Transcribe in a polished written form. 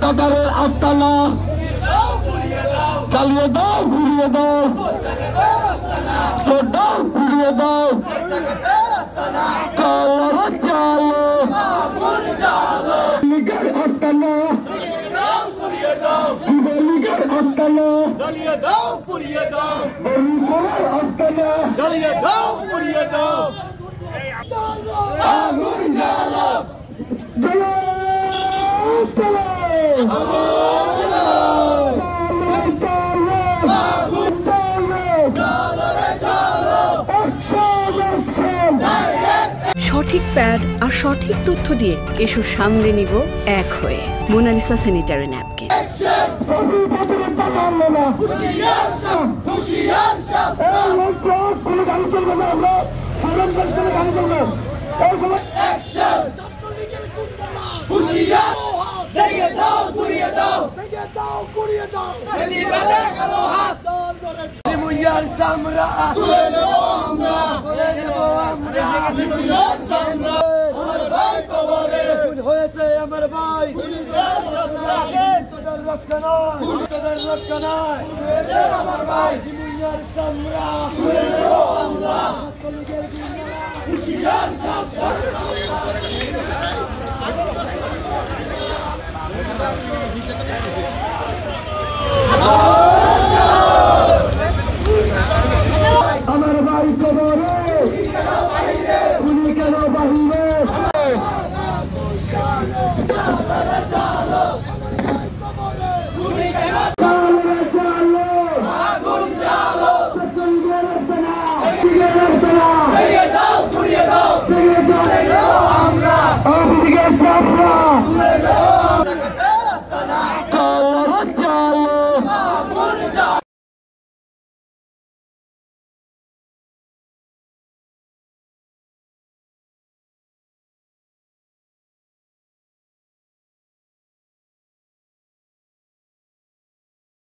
রাজাকারের আস্তানা চালিয়ে দাও, ঘুরিয়ে দাও, দাও, ঘুরিয়ে দাও। চলো রে চলো, লীগের আস্তানা, যুবলীগের আস্তানা, জ্বালিয়ে দাও, পুড়িয়ে দাও, বরিশালের আস্তানা, জ্বালিয়ে দাও, পুড়িয়ে দাও। আগুন জ্বালো, চলো চলো, সঠিক প্যাড আর সঠিক তথ্য দিয়ে এসব সামলে নিব এক হয়ে। Monalisa sanitary napkin. চামড়া তুলে নেব আমরা, তুলে নেব আমরা, আমার ভাই কবরে হয়েছে, আমার ভাই তোদের রক্ষা নয়, তোদের রক্ষা নয়, আমার ভাই জীবনের চামড়া তুলে নেব আমরা। হুঁশিয়ার সাবধান, আমার ভাই কবরে, তুমি কেন বাহিরে? আমরা